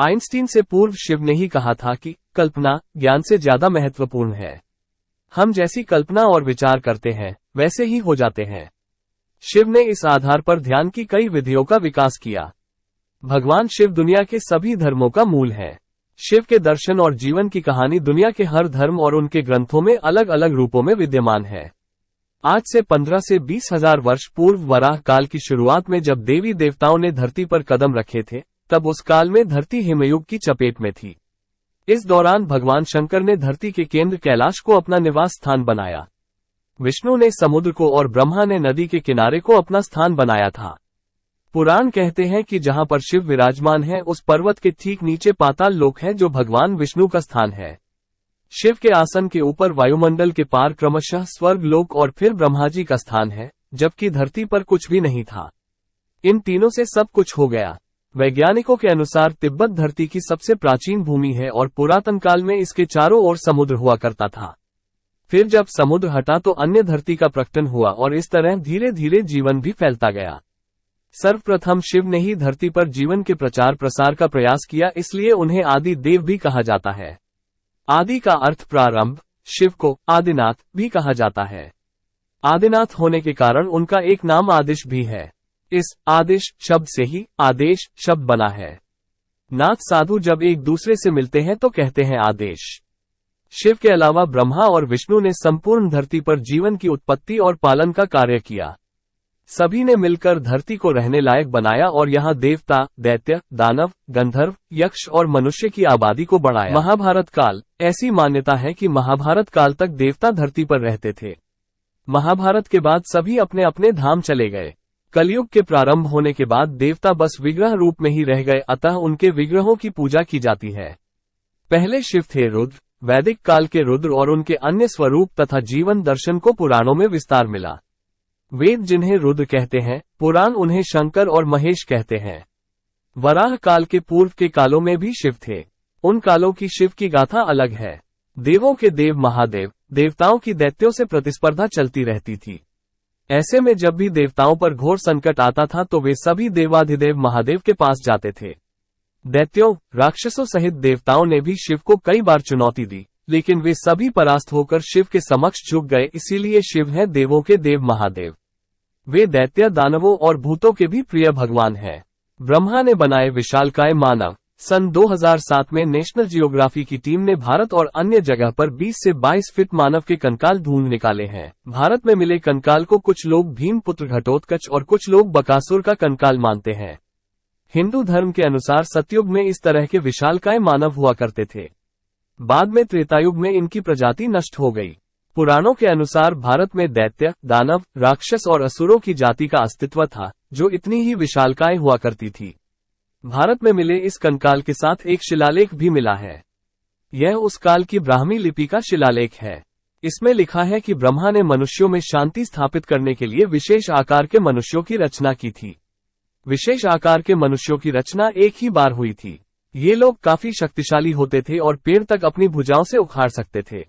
Einstein से पूर्व शिव ने ही कहा था कि कल्पना ज्ञान से ज्यादा महत्वपूर्ण है। हम जैसी कल्पना और विचार करते हैं वैसे ही हो जाते हैं। शिव ने इस आधार पर ध्यान की कई विधियों का विकास किया। भगवान शिव दुनिया के सभी धर्मों का मूल है। शिव के दर्शन और जीवन की कहानी दुनिया के हर धर्म और उनके ग्रंथों में अलग अलग रूपों में विद्यमान है। आज से 15 से 20 हजार वर्ष पूर्व वराह काल की शुरुआत में जब देवी देवताओं ने धरती पर कदम रखे थे, तब उस काल में धरती हिमयुग की चपेट में थी। इस दौरान भगवान शंकर ने धरती के केंद्र कैलाश को अपना निवास स्थान बनाया। विष्णु ने समुद्र को और ब्रह्मा ने नदी के किनारे को अपना स्थान बनाया था। पुराण कहते हैं कि जहां पर शिव विराजमान है उस पर्वत के ठीक नीचे पाताल लोक है, जो भगवान विष्णु का स्थान है। शिव के आसन के ऊपर वायुमंडल के पार क्रमशः स्वर्ग लोक और फिर ब्रह्माजी का स्थान है, जबकि धरती पर कुछ भी नहीं था। इन तीनों से सब कुछ हो गया। वैज्ञानिकों के अनुसार तिब्बत धरती की सबसे प्राचीन भूमि है और पुरातन काल में इसके चारों ओर समुद्र हुआ करता था। फिर जब समुद्र हटा तो अन्य धरती का प्रकटन हुआ और इस तरह धीरे धीरे जीवन भी फैलता गया। सर्वप्रथम शिव ने ही धरती पर जीवन के प्रचार प्रसार का प्रयास किया, इसलिए उन्हें आदि देव भी कहा जाता है। आदि का अर्थ प्रारंभ, शिव को आदिनाथ भी कहा जाता है। आदिनाथ होने के कारण उनका एक नाम आदिश भी है। इस आदिश शब्द से ही आदेश शब्द बना है। नाथ साधु जब एक दूसरे से मिलते हैं तो कहते हैं आदेश। शिव के अलावा ब्रह्मा और विष्णु ने संपूर्ण धरती पर जीवन की उत्पत्ति और पालन का कार्य किया। सभी ने मिलकर धरती को रहने लायक बनाया और यहाँ देवता, दैत्य, दानव, गंधर्व, यक्ष और मनुष्य की आबादी को बढ़ाया। महाभारत काल, ऐसी मान्यता है कि महाभारत काल तक देवता धरती पर रहते थे। महाभारत के बाद सभी अपने अपने धाम चले गए। कलयुग के प्रारंभ होने के बाद देवता बस विग्रह रूप में ही रह गए, अतः उनके विग्रहों की पूजा की जाती है। पहले शिव थे रुद्र। वैदिक काल के रुद्र और उनके अन्य स्वरूप तथा जीवन दर्शन को पुराणों में विस्तार मिला। वेद जिन्हें रुद्र कहते हैं, पुराण उन्हें शंकर और महेश कहते हैं। वराह काल के पूर्व के कालों में भी शिव थे। उन कालों की शिव की गाथा अलग है। देवों के देव महादेव, देवताओं की दैत्यों से प्रतिस्पर्धा चलती रहती थी। ऐसे में जब भी देवताओं पर घोर संकट आता था तो वे सभी देवाधिदेव महादेव के पास जाते थे। दैत्यों, राक्षसों सहित देवताओं ने भी शिव को कई बार चुनौती दी, लेकिन वे सभी परास्त होकर शिव के समक्ष झुक गए, इसीलिए शिव हैं देवों के देव महादेव। वे दैत्य, दानवों और भूतों के भी प्रिय भगवान हैं। ब्रह्मा ने बनाए विशालकाय मानव। सन 2007 में नेशनल जियोग्राफी की टीम ने भारत और अन्य जगह पर 20 से 22 फीट मानव के कंकाल ढूंढ निकाले हैं। भारत में मिले कंकाल को कुछ लोग भीमपुत्र घटोत्कच और कुछ लोग बकासुर का कंकाल मानते हैं। हिंदू धर्म के अनुसार सतयुग में इस तरह के विशालकाय मानव हुआ करते थे। बाद में त्रेतायुग में इनकी प्रजाति नष्ट हो गई। पुराणों के अनुसार भारत में दैत्य, दानव, राक्षस और असुरों की जाति का अस्तित्व था, जो इतनी ही विशालकाय हुआ करती थी। भारत में मिले इस कंकाल के साथ एक शिलालेख भी मिला है। यह उस काल की ब्राह्मी लिपि का शिलालेख है। इसमें लिखा है कि ब्रह्मा ने मनुष्यों में शांति स्थापित करने के लिए विशेष आकार के मनुष्यों की रचना की थी। विशेष आकार के मनुष्यों की रचना एक ही बार हुई थी। ये लोग काफी शक्तिशाली होते थे और पेड़ तक अपनी भुजाओं से उखाड़ सकते थे।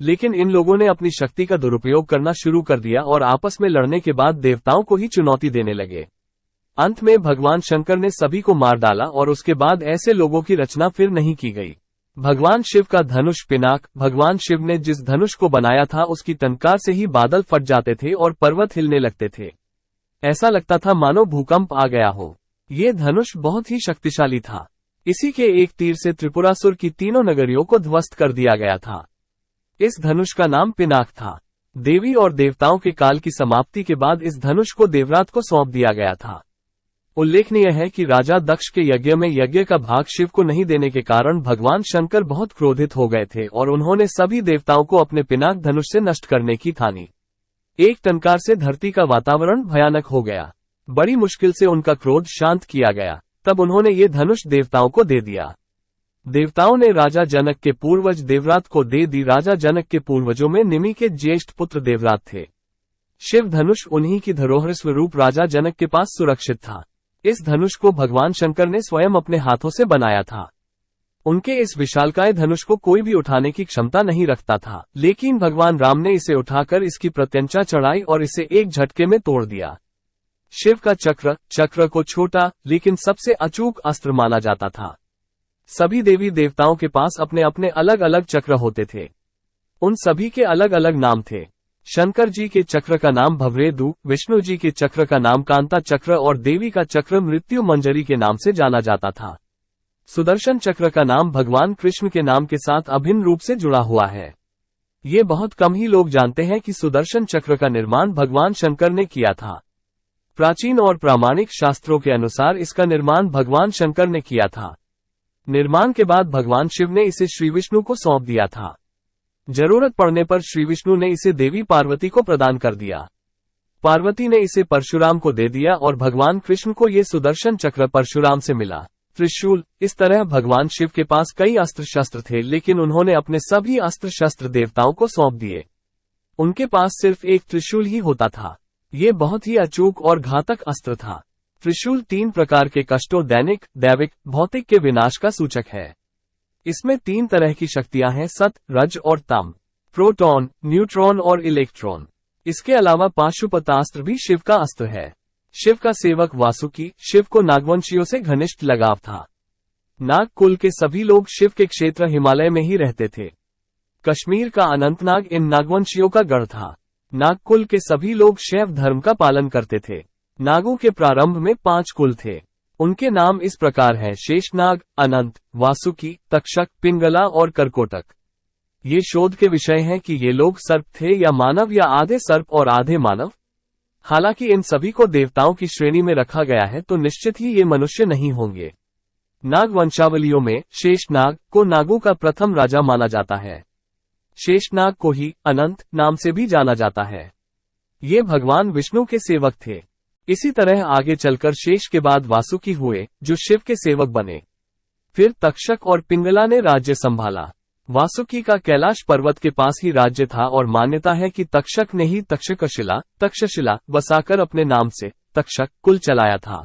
लेकिन इन लोगों ने अपनी शक्ति का दुरुपयोग करना शुरू कर दिया और आपस में लड़ने के बाद देवताओं को ही चुनौती देने लगे। अंत में भगवान शंकर ने सभी को मार डाला और उसके बाद ऐसे लोगों की रचना फिर नहीं की गई। भगवान शिव का धनुष पिनाक। भगवान शिव ने जिस धनुष को बनाया था उसकी टंकार से ही बादल फट जाते थे और पर्वत हिलने लगते थे। ऐसा लगता था मानो भूकंप आ गया हो। ये धनुष बहुत ही शक्तिशाली था। इसी के एक तीर से त्रिपुरासुर की तीनों नगरियों को ध्वस्त कर दिया गया था। इस धनुष का नाम पिनाक था। देवी और देवताओं के काल की समाप्ति के बाद इस धनुष को देवरात को सौंप दिया गया था। उल्लेखनीय है कि राजा दक्ष के यज्ञ में यज्ञ का भाग शिव को नहीं देने के कारण भगवान शंकर बहुत क्रोधित हो गए थे और उन्होंने सभी देवताओं को अपने पिनाक धनुष से नष्ट करने की ठानी। एक टंकार से धरती का वातावरण भयानक हो गया। बड़ी मुश्किल से उनका क्रोध शांत किया गया। तब उन्होंने ये धनुष देवताओं को दे दिया। देवताओं ने राजा जनक के पूर्वज देवरात को दे दी। राजा जनक के पूर्वजों में निमि के ज्येष्ठ पुत्र देवरात थे। शिव धनुष उन्हीं की धरोहर स्वरूप राजा जनक के पास सुरक्षित था। इस धनुष को भगवान शंकर ने स्वयं अपने हाथों से बनाया था। उनके इस विशालकाय धनुष को कोई भी उठाने की क्षमता नहीं रखता था, लेकिन भगवान राम ने इसे उठाकर इसकी प्रत्यंचा चढ़ाई और इसे एक झटके में तोड़ दिया। शिव का चक्र को छोटा लेकिन सबसे अचूक अस्त्र माना जाता था। सभी देवी देवताओं के पास अपने अपने अलग अलग चक्र होते थे। उन सभी के अलग अलग नाम थे। शंकर जी के चक्र का नाम भवरेदु, विष्णु जी के चक्र का नाम कांता चक्र और देवी का चक्र मृत्यु मंजरी के नाम से जाना जाता था। सुदर्शन चक्र का नाम भगवान कृष्ण के नाम के साथ अभिन्न रूप से जुड़ा हुआ है। ये बहुत कम ही लोग जानते हैं कि सुदर्शन चक्र का निर्माण भगवान शंकर ने किया था। प्राचीन और प्रामाणिक शास्त्रों के अनुसार इसका निर्माण भगवान शंकर ने किया था। निर्माण के बाद भगवान शिव ने इसे श्री विष्णु को सौंप दिया था। जरूरत पड़ने पर श्री विष्णु ने इसे देवी पार्वती को प्रदान कर दिया। पार्वती ने इसे परशुराम को दे दिया और भगवान कृष्ण को ये सुदर्शन चक्र परशुराम से मिला। त्रिशूल। इस तरह भगवान शिव के पास कई अस्त्र शस्त्र थे, लेकिन उन्होंने अपने सभी अस्त्र शस्त्र देवताओं को सौंप दिए। उनके पास सिर्फ एक त्रिशूल ही होता था। ये बहुत ही अचूक और घातक अस्त्र था। त्रिशूल 3 प्रकार के कष्टों दैनिक, दैविक, भौतिक के विनाश का सूचक है। इसमें 3 तरह की शक्तियां हैं, सत, रज और तम, प्रोटॉन, न्यूट्रॉन और इलेक्ट्रॉन। इसके अलावा पाशुपतास्त्र भी शिव का अस्त्र है। शिव का सेवक वासुकी, शिव को नागवंशियों से घनिष्ठ लगाव था। नाग कुल के सभी लोग शिव के क्षेत्र हिमालय में ही रहते थे। कश्मीर का अनंतनाग इन नागवंशियों का गढ़ था। नाग कुल के सभी लोग शैव धर्म का पालन करते थे। नागों के प्रारंभ में 5 कुल थे। उनके नाम इस प्रकार हैं: शेषनाग, अनंत, वासुकी, तक्षक, पिंगला और करकोटक। ये शोध के विषय हैं कि ये लोग सर्प थे या मानव या आधे सर्प और आधे मानव। हालांकि इन सभी को देवताओं की श्रेणी में रखा गया है, तो निश्चित ही ये मनुष्य नहीं होंगे। नाग वंशावलियों में शेषनाग को नागों का प्रथम राजा माना जाता है। शेषनाग को ही अनंत नाम से भी जाना जाता है। ये भगवान विष्णु के सेवक थे। इसी तरह आगे चलकर शेष के बाद वासुकी हुए, जो शिव के सेवक बने। फिर तक्षक और पिंगला ने राज्य संभाला। वासुकी का कैलाश पर्वत के पास ही राज्य था और मान्यता है कि तक्षक ने ही तक्षशिला बसाकर अपने नाम से तक्षक कुल चलाया था।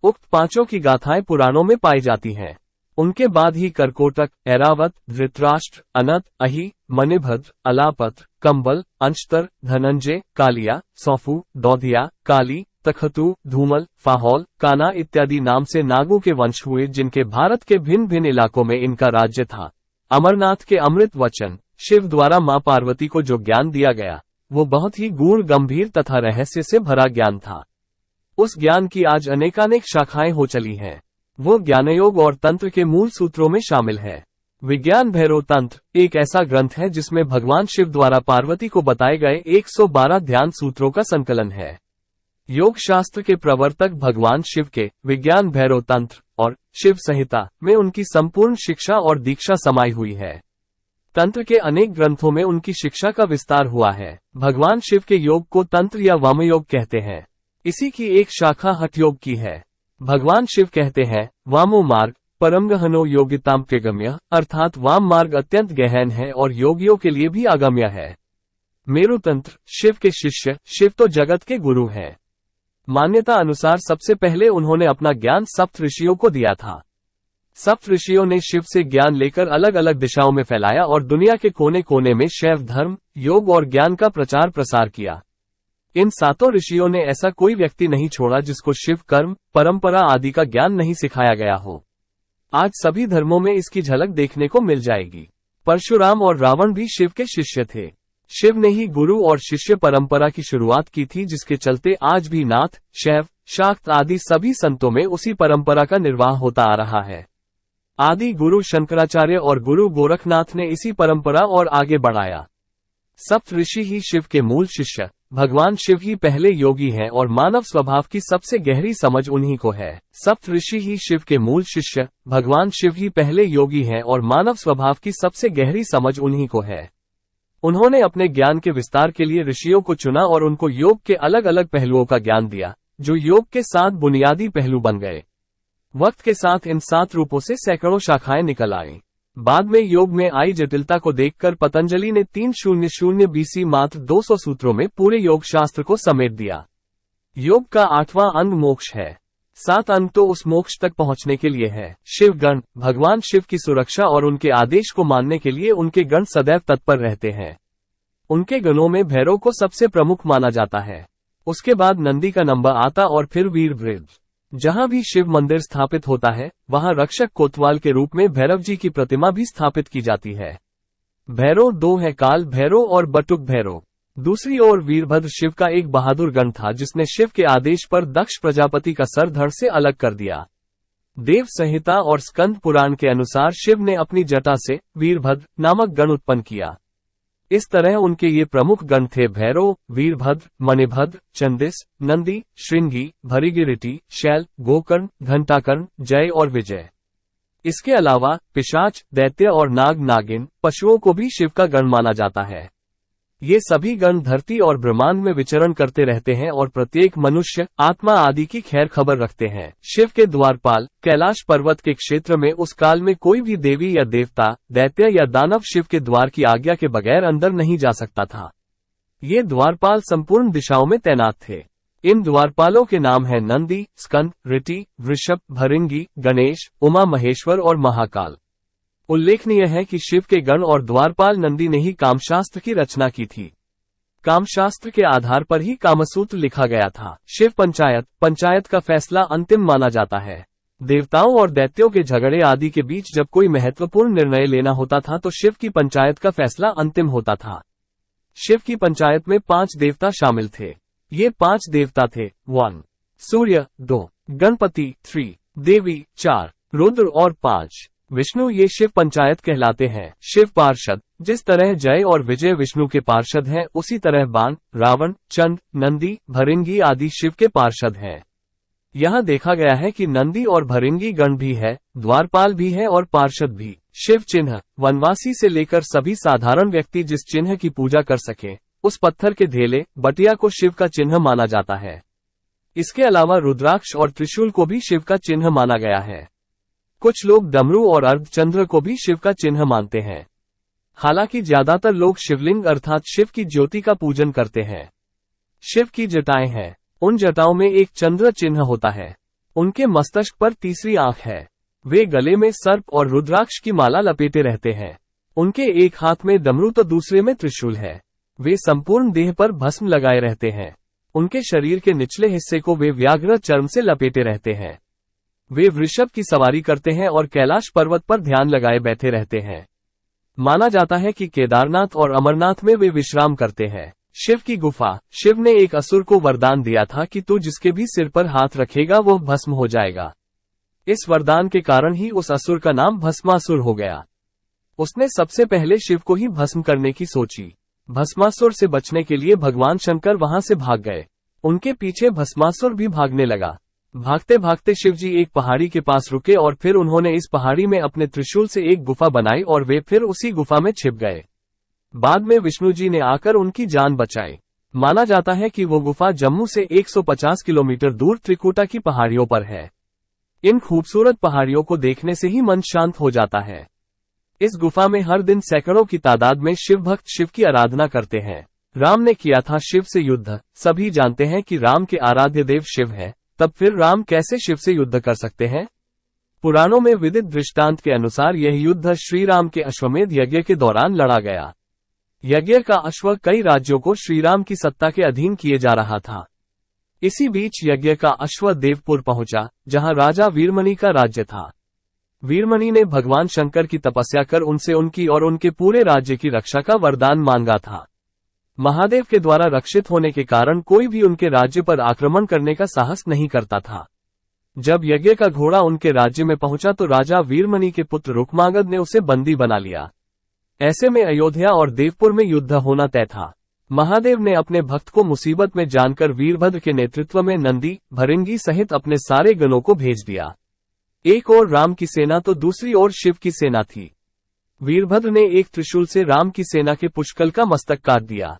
उक्त 5 की गाथाएं पुराणों में पाई जाती हैं। उनके बाद ही करकोटक, ऐरावत, धृतराष्ट्र, अनत, अहि, मणिभद्र, अलापत्र, कंबल, अंशतर, धनंजय, कालिया, सौफू, दौधिया, काली, तखतु, धूमल, फाहौल, काना इत्यादि नाम से नागों के वंश हुए, जिनके भारत के भिन्न भिन्न इलाकों में इनका राज्य था। अमरनाथ के अमृत वचन, शिव द्वारा मां पार्वती को जो ज्ञान दिया गया, वो बहुत ही गूढ़, गंभीर तथा रहस्य से भरा ज्ञान था। उस ज्ञान की आज अनेकानेक शाखाएं हो चली हैं। वो ज्ञानयोग और तंत्र के मूल सूत्रों में शामिल है। विज्ञान भैरव तंत्र एक ऐसा ग्रंथ है जिसमें भगवान शिव द्वारा पार्वती को बताए गए 112 ध्यान सूत्रों का संकलन है। योग शास्त्र के प्रवर्तक भगवान शिव के विज्ञान भैरव तंत्र और शिव संहिता में उनकी संपूर्ण शिक्षा और दीक्षा समाई हुई है। तंत्र के अनेक ग्रंथों में उनकी शिक्षा का विस्तार हुआ है। भगवान शिव के योग को तंत्र या वामयोग कहते हैं। इसी की एक शाखा हठ योग की है। भगवान शिव कहते हैं, वामो मार्ग परम गहनो योगिताम के गम्य, अर्थात वाम मार्ग अत्यंत गहन है और योगियों के लिए भी अगम्य है। मेरु तंत्र शिव के शिष्य, शिव तो जगत के गुरु हैं। मान्यता अनुसार सबसे पहले उन्होंने अपना ज्ञान सप्त ऋषियों को दिया था। सप्त ऋषियों ने शिव से ज्ञान लेकर अलग अलग दिशाओं में फैलाया और दुनिया के कोने कोने में शैव धर्म, योग और ज्ञान का प्रचार प्रसार किया। इन 7 ऋषियों ने ऐसा कोई व्यक्ति नहीं छोड़ा जिसको शिव कर्म, परंपरा आदि का ज्ञान नहीं सिखाया गया हो। आज सभी धर्मों में इसकी झलक देखने को मिल जाएगी। परशुराम और रावण भी शिव के शिष्य थे। शिव ने ही गुरु और शिष्य परंपरा की शुरुआत की थी, जिसके चलते आज भी नाथ, शैव, शाक्त आदि सभी संतों में उसी परंपरा का निर्वाह होता आ रहा है। आदि गुरु शंकराचार्य और गुरु गोरखनाथ ने इसी परंपरा और आगे बढ़ाया। सप्त ऋषि ही शिव के मूल शिष्य, भगवान शिव ही पहले योगी हैं और मानव स्वभाव की सबसे गहरी समझ उन्हीं को है। सप्त ऋषि ही शिव के मूल शिष्य, भगवान शिव ही पहले योगी हैं और मानव स्वभाव की सबसे गहरी समझ उन्हीं को है। उन्होंने अपने ज्ञान के विस्तार के लिए ऋषियों को चुना और उनको योग के अलग अलग पहलुओं का ज्ञान दिया, जो योग के 7 बुनियादी पहलू बन गए। वक्त के साथ इन 7 रूपों से सैकड़ों शाखाएं निकल आईं। बाद में योग में आई जटिलता को देखकर पतंजलि ने 300 BC मात्र 200 सूत्रों में पूरे योग शास्त्र को समेट दिया। योग का 8वां अंग मोक्ष है। 7 अंग तो उस मोक्ष तक पहुंचने के लिए है। शिव गण, भगवान शिव की सुरक्षा और उनके आदेश को मानने के लिए उनके गण सदैव तत्पर रहते हैं। उनके गणों में भैरव को सबसे प्रमुख माना जाता है। उसके बाद नंदी का नंबर आता और फिर वीरभद्र। जहां भी शिव मंदिर स्थापित होता है वहां रक्षक कोतवाल के रूप में भैरव जी की प्रतिमा भी स्थापित की जाती है। भैरव दो है, काल भैरव और बटुक भैरव। दूसरी ओर वीरभद्र शिव का एक बहादुर गण था जिसने शिव के आदेश पर दक्ष प्रजापति का सर धड़ से अलग कर दिया। देव संहिता और स्कंद पुराण के अनुसार शिव ने अपनी जटा से वीरभद्र नामक गण उत्पन्न किया। इस तरह उनके ये प्रमुख गण थे भैरव, वीरभद्र, मणिभद्र, चंदिस, नंदी, श्रृंगी, भरिगिरिटी, शैल, गोकर्ण, घंटाकर्ण, जय और विजय। इसके अलावा पिशाच, दैत्य और नाग नागिन पशुओं को भी शिव का गण माना जाता है। ये सभी गण धरती और ब्रह्मांड में विचरण करते रहते हैं और प्रत्येक मनुष्य, आत्मा आदि की खैर खबर रखते हैं। शिव के द्वारपाल कैलाश पर्वत के क्षेत्र में उस काल में कोई भी देवी या देवता, दैत्य या दानव शिव के द्वार की आज्ञा के बगैर अंदर नहीं जा सकता था। ये द्वारपाल संपूर्ण दिशाओं में तैनात थे। इन द्वारपालों के नाम हैं नंदी, स्कंद, ऋटि, वृषभ, भृंगी, गणेश, उमा महेश्वर और महाकाल। उल्लेखनीय है कि शिव के गण और द्वारपाल नंदी ने ही कामशास्त्र की रचना की थी। कामशास्त्र के आधार पर ही कामसूत्र लिखा गया था। शिव पंचायत का फैसला अंतिम माना जाता है। देवताओं और दैत्यों के झगड़े आदि के बीच जब कोई महत्वपूर्ण निर्णय लेना होता था तो शिव की पंचायत का फैसला अंतिम होता था। शिव की पंचायत में 5 देवता शामिल थे। ये 5 देवता थे 1 सूर्य, 2 गणपति, 3 देवी, 4 रुद्र और 5 विष्णु। ये शिव पंचायत कहलाते हैं। शिव पार्षद। जिस तरह जय और विजय विष्णु के पार्षद हैं उसी तरह बाण, रावण, चंड, नंदी, भृंगी आदि शिव के पार्षद हैं। यहाँ देखा गया है कि नंदी और भृंगी गण भी है, द्वारपाल भी है और पार्षद भी। शिव चिन्ह। वनवासी से लेकर सभी साधारण व्यक्ति जिस चिन्ह की पूजा कर सके उस पत्थर के ढेले, बटिया को शिव का चिन्ह माना जाता है। इसके अलावा रुद्राक्ष और त्रिशूल को भी शिव का चिन्ह माना गया है। कुछ लोग डमरू और अर्धचंद्र को भी शिव का चिन्ह मानते हैं। हालांकि ज्यादातर लोग शिवलिंग अर्थात शिव की ज्योति का पूजन करते हैं। शिव की जटाएं हैं। उन जटाओं में एक चंद्र चिन्ह होता है। उनके मस्तक पर तीसरी आंख है। वे गले में सर्प और रुद्राक्ष की माला लपेटे रहते हैं। उनके एक हाथ में डमरू तो दूसरे में त्रिशूल है। वे संपूर्ण देह पर भस्म लगाए रहते हैं। उनके शरीर के निचले हिस्से को वे व्याघ्र चर्म से लपेटे रहते हैं। वे वृषभ की सवारी करते हैं और कैलाश पर्वत पर ध्यान लगाए बैठे रहते हैं। माना जाता है कि केदारनाथ और अमरनाथ में वे विश्राम करते हैं। शिव की गुफा। शिव ने एक असुर को वरदान दिया था कि तू जिसके भी सिर पर हाथ रखेगा वो भस्म हो जाएगा। इस वरदान के कारण ही उस असुर का नाम भस्मासुर हो गया। उसने सबसे पहले शिव को ही भस्म करने की सोची। भस्मासुर से बचने के लिए भगवान शंकर वहां से भाग गए। उनके पीछे भस्मासुर भी भागने लगा। भागते भागते शिवजी एक पहाड़ी के पास रुके और फिर उन्होंने इस पहाड़ी में अपने त्रिशूल से एक गुफा बनाई और वे फिर उसी गुफा में छिप गए। बाद में विष्णु जी ने आकर उनकी जान बचाई। माना जाता है कि वो गुफा जम्मू से 150 किलोमीटर दूर त्रिकुटा की पहाड़ियों पर है। इन खूबसूरत पहाड़ियों को देखने से ही मन शांत हो जाता है। इस गुफा में हर दिन सैकड़ों की तादाद में शिव भक्त शिव की आराधना करते हैं। राम ने किया था शिव से युद्ध। सभी जानते हैं कि राम के आराध्य देव शिव है, तब फिर राम कैसे शिव से युद्ध कर सकते हैं? पुराणों में विदित दृष्टांत के अनुसार यह युद्ध श्री राम के अश्वमेध यज्ञ के दौरान लड़ा गया। यज्ञ का अश्व कई राज्यों को श्रीराम की सत्ता के अधीन किए जा रहा था। इसी बीच यज्ञ का अश्व देवपुर पहुंचा, जहां राजा वीरमणि का राज्य था। वीरमणि ने भगवान शंकर की तपस्या कर उनसे उनकी और उनके पूरे राज्य की रक्षा का वरदान मांगा था। महादेव के द्वारा रक्षित होने के कारण कोई भी उनके राज्य पर आक्रमण करने का साहस नहीं करता था। जब यज्ञ का घोड़ा उनके राज्य में पहुंचा तो राजा वीरमणि के पुत्र रुक्मांगद ने उसे बंदी बना लिया। ऐसे में अयोध्या और देवपुर में युद्ध होना तय था। महादेव ने अपने भक्त को मुसीबत में जानकर वीरभद्र के नेतृत्व में नंदी, भृंगी सहित अपने सारे गणों को भेज दिया। एक ओर राम की सेना तो दूसरी ओर शिव की सेना थी। वीरभद्र ने एक त्रिशूल से राम की सेना के पुष्कल का मस्तक काट दिया।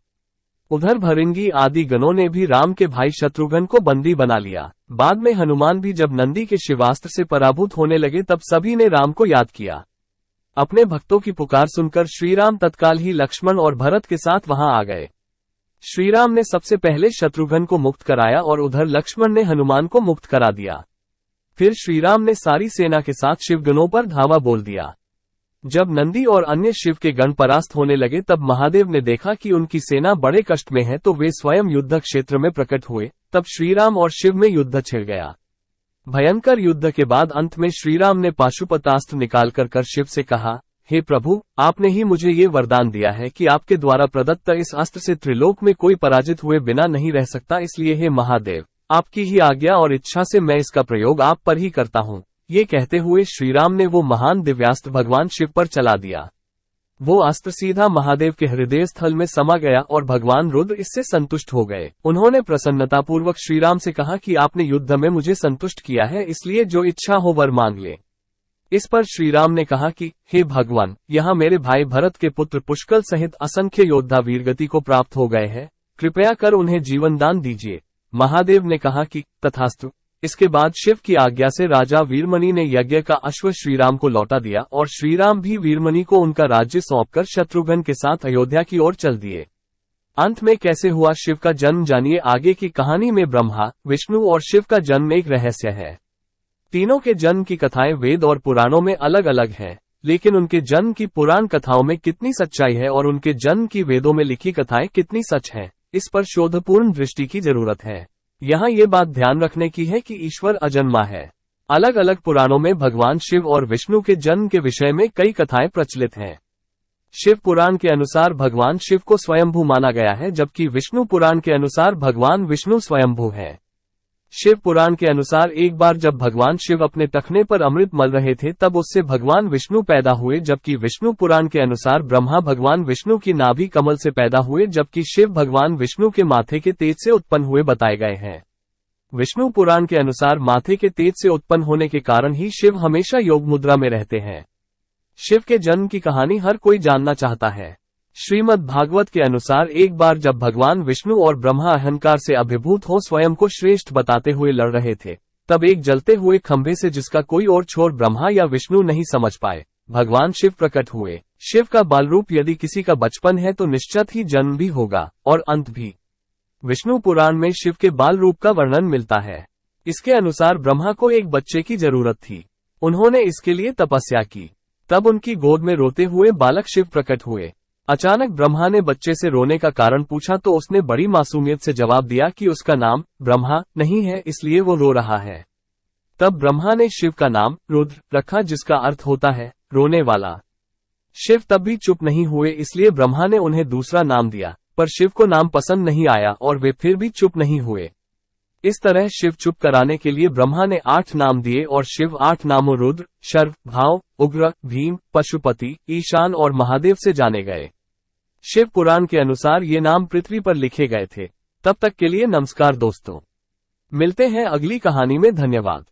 उधर भृंगी आदि गणों ने भी राम के भाई शत्रुघ्न को बंदी बना लिया। बाद में हनुमान भी जब नंदी के शिवास्त्र से पराभूत होने लगे तब सभी ने राम को याद किया। अपने भक्तों की पुकार सुनकर श्रीराम तत्काल ही लक्ष्मण और भरत के साथ वहां आ गए। श्रीराम ने सबसे पहले शत्रुघ्न को मुक्त कराया और उधर लक्ष्मण ने हनुमान को मुक्त करा दिया। फिर श्रीराम ने सारी सेना के साथ शिवगणों पर धावा बोल दिया। जब नंदी और अन्य शिव के गण परास्त होने लगे तब महादेव ने देखा कि उनकी सेना बड़े कष्ट में है तो वे स्वयं युद्ध क्षेत्र में प्रकट हुए। तब श्रीराम और शिव में युद्ध छिड़ गया। भयंकर युद्ध के बाद अंत में श्रीराम ने पाशुपतास्त्र निकालकर शिव से कहा, हे प्रभु, आपने ही मुझे ये वरदान दिया है कि आपके द्वारा प्रदत्त इस अस्त्र से त्रिलोक में कोई पराजित हुए बिना नहीं रह सकता, इसलिए हे महादेव, आपकी ही आज्ञा और इच्छा से मैं इसका प्रयोग आप पर ही करता हूँ। ये कहते हुए श्रीराम ने वो महान दिव्यास्त्र भगवान शिव पर चला दिया। वो अस्त्र सीधा महादेव के हृदय स्थल में समा गया और भगवान रुद्र इससे संतुष्ट हो गए। उन्होंने प्रसन्नतापूर्वक श्रीराम से कहा कि आपने युद्ध में मुझे संतुष्ट किया है, इसलिए जो इच्छा हो वर मांग ले। इस पर श्रीराम ने कहा कि हे भगवान, यहाँ मेरे भाई भरत के पुत्र पुष्कल सहित असंख्य योद्धा वीरगति को प्राप्त हो गए हैं, कृपया कर उन्हें जीवन दान दीजिए। महादेव ने कहा कि तथास्तु। इसके बाद शिव की आज्ञा से राजा वीरमणि ने यज्ञ का अश्व श्रीराम को लौटा दिया और श्रीराम भी वीरमणि को उनका राज्य सौंपकर शत्रुघ्न के साथ अयोध्या की ओर चल दिए। अंत में कैसे हुआ शिव का जन्म जानिए आगे की कहानी में। ब्रह्मा, विष्णु और शिव का जन्म एक रहस्य है। तीनों के जन्म की कथाएं वेद और पुराणों में अलग अलग हैं, लेकिन उनके जन्म की पुराण कथाओं में कितनी सच्चाई है और उनके जन्म की वेदों में लिखी कथाएं कितनी सच हैं, इस पर शोधपूर्ण दृष्टि की जरूरत है। यहाँ ये बात ध्यान रखने की है कि ईश्वर अजन्मा है। अलग अलग पुराणों में भगवान शिव और विष्णु के जन्म के विषय में कई कथाएं प्रचलित हैं। शिव पुराण के अनुसार भगवान शिव को स्वयंभू माना गया है, जबकि विष्णु पुराण के अनुसार भगवान विष्णु स्वयंभू हैं। शिव पुराण के अनुसार एक बार जब भगवान शिव अपने टखने पर अमृत मल रहे थे तब उससे भगवान विष्णु पैदा हुए, जबकि विष्णु पुराण के अनुसार ब्रह्मा भगवान विष्णु की नाभि कमल से पैदा हुए, जबकि शिव भगवान विष्णु के माथे के तेज से उत्पन्न हुए बताए गए हैं। विष्णु पुराण के अनुसार माथे के तेज से उत्पन्न होने के कारण ही शिव हमेशा योग मुद्रा में रहते हैं। शिव के जन्म की कहानी हर कोई जानना चाहता है। श्रीमद् भागवत के अनुसार एक बार जब भगवान विष्णु और ब्रह्मा अहंकार से अभिभूत हो स्वयं को श्रेष्ठ बताते हुए लड़ रहे थे, तब एक जलते हुए खंभे से जिसका कोई और छोर ब्रह्मा या विष्णु नहीं समझ पाए, भगवान शिव प्रकट हुए। शिव का बाल रूप यदि किसी का बचपन है तो निश्चित ही जन्म भी होगा और अंत भी। विष्णु पुराण में शिव के बाल रूप का वर्णन मिलता है। इसके अनुसार ब्रह्मा को एक बच्चे की जरूरत थी। उन्होंने इसके लिए तपस्या की। तब उनकी गोद में रोते हुए बालक शिव प्रकट हुए। अचानक ब्रह्मा ने बच्चे से रोने का कारण पूछा तो उसने बड़ी मासूमियत से जवाब दिया कि उसका नाम ब्रह्मा नहीं है, इसलिए वो रो रहा है। तब ब्रह्मा ने शिव का नाम रुद्र रखा, जिसका अर्थ होता है रोने वाला। शिव तब भी चुप नहीं हुए, इसलिए ब्रह्मा ने उन्हें दूसरा नाम दिया, पर शिव को नाम पसंद नहीं आया और वे फिर भी चुप नहीं हुए। इस तरह शिव चुप कराने के लिए ब्रह्मा ने 8 नाम दिए और शिव 8 नामों रुद्र, शर्व, भाव, उग्र, भीम, पशुपति, ईशान और महादेव से जाने गए। शिव पुराण के अनुसार ये नाम पृथ्वी पर लिखे गए थे। तब तक के लिए नमस्कार दोस्तों, मिलते हैं अगली कहानी में। धन्यवाद।